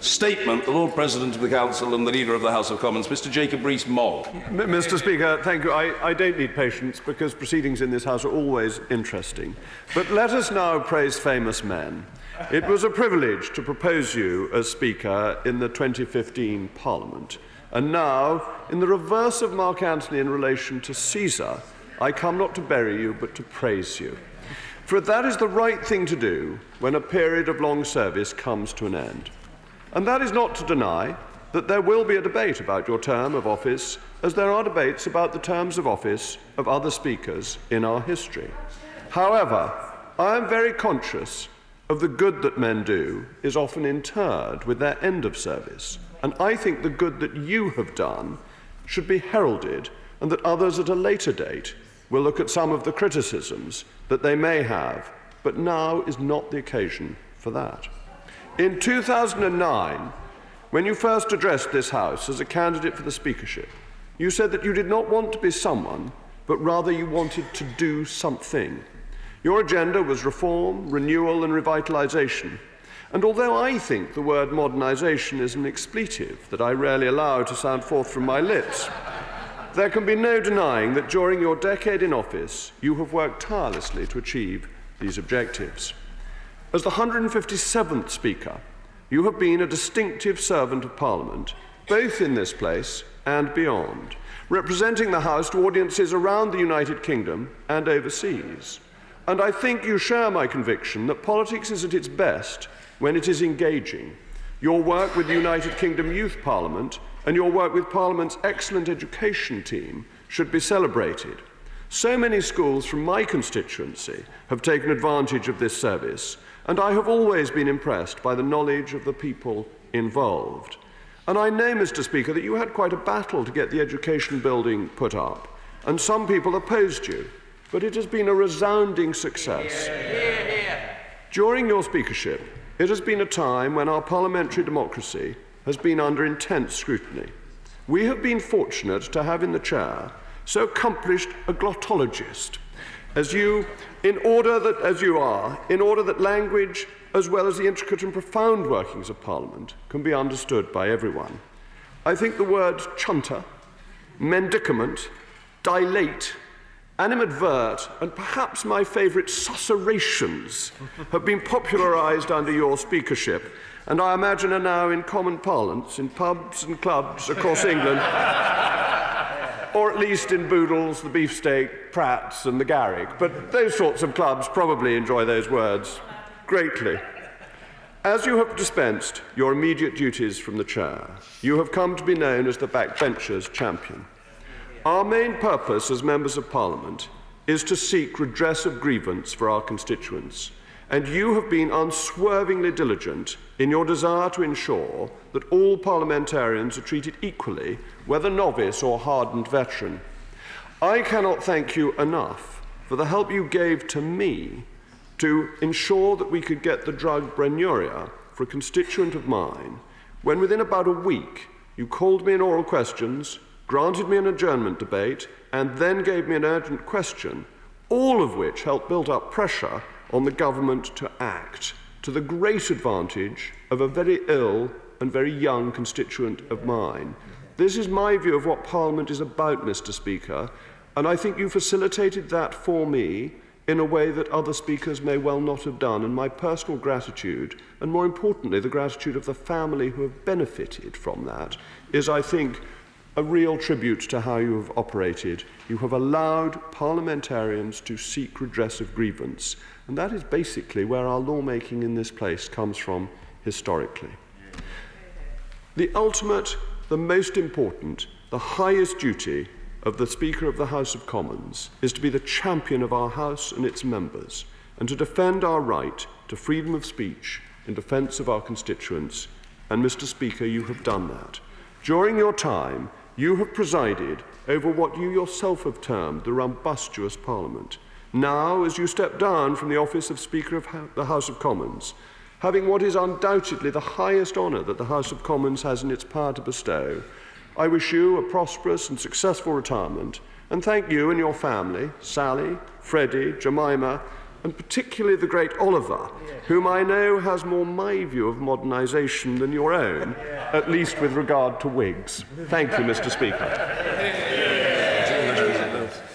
statement, the Lord President of the Council and the Leader of the House of Commons, Mr. Jacob Rees-Mogg. Mr. Speaker, thank you. I don't need patience because proceedings in this House are always interesting. But let us now praise famous men. It was a privilege to propose you as Speaker in the 2015 Parliament. And now, in the reverse of Mark Antony in relation to Caesar, I come not to bury you, but to praise you. For that is the right thing to do when a period of long service comes to an end. And that is not to deny that there will be a debate about your term of office, as there are debates about the terms of office of other speakers in our history. However, I am very conscious of the good that men do is often interred with their end of service. And I think the good that you have done should be heralded, and that others at a later date will look at some of the criticisms that they may have, but now is not the occasion for that. In 2009, when you first addressed this House as a candidate for the speakership, you said that you did not want to be someone, but rather you wanted to do something. Your agenda was reform, renewal and revitalisation. And although I think the word modernisation is an expletive that I rarely allow to sound forth from my lips, there can be no denying that during your decade in office, you have worked tirelessly to achieve these objectives. As the 157th Speaker, you have been a distinctive servant of Parliament, both in this place and beyond, representing the House to audiences around the United Kingdom and overseas. And I think you share my conviction that politics is at its best when it is engaging. Your work with the United Kingdom Youth Parliament and your work with Parliament's excellent education team should be celebrated. So many schools from my constituency have taken advantage of this service, and I have always been impressed by the knowledge of the people involved. And I know, Mr. Speaker, that you had quite a battle to get the education building put up, and some people opposed you, but it has been a resounding success. During your speakership, it has been a time when our parliamentary democracy has been under intense scrutiny. We have been fortunate to have in the chair so accomplished a glottologist as you are, in order that language, as well as the intricate and profound workings of Parliament, can be understood by everyone. I think the words chunter, mendicament, dilate, animadvert, and perhaps my favourite, susurrations, have been popularised under your speakership, and I imagine are now in common parlance in pubs and clubs across England, or at least in Boodles, the Beefsteak, Pratt's and the Garrick. But those sorts of clubs probably enjoy those words greatly. As you have dispensed your immediate duties from the chair, you have come to be known as the backbencher's champion. Our main purpose as members of Parliament is to seek redress of grievance for our constituents, and you have been unswervingly diligent in your desire to ensure that all parliamentarians are treated equally, whether novice or hardened veteran. I cannot thank you enough for the help you gave to me to ensure that we could get the drug Brenuria for a constituent of mine, when within about a week you called me in oral questions, granted me an adjournment debate, and then gave me an urgent question, all of which helped build up pressure on the government to act, to the great advantage of a very ill and very young constituent of mine. This is my view of what Parliament is about, Mr. Speaker, and I think you facilitated that for me in a way that other speakers may well not have done, and my personal gratitude, and more importantly, the gratitude of the family who have benefited from that, is, I think, a real tribute to how you have operated. You have allowed parliamentarians to seek redress of grievance, and that is basically where our lawmaking in this place comes from historically. The ultimate, the most important, the highest duty of the Speaker of the House of Commons is to be the champion of our House and its members, and to defend our right to freedom of speech in defence of our constituents, and Mr. Speaker, you have done that. During your time, you have presided over what you yourself have termed the rumbustious Parliament. Now, as you step down from the office of Speaker of the House of Commons, having what is undoubtedly the highest honour that the House of Commons has in its power to bestow, I wish you a prosperous and successful retirement, and thank you and your family, Sally, Freddie, Jemima, and particularly the great Oliver, whom I know has more my view of modernisation than your own, at least with regard to wigs. Thank you, Mr. Speaker.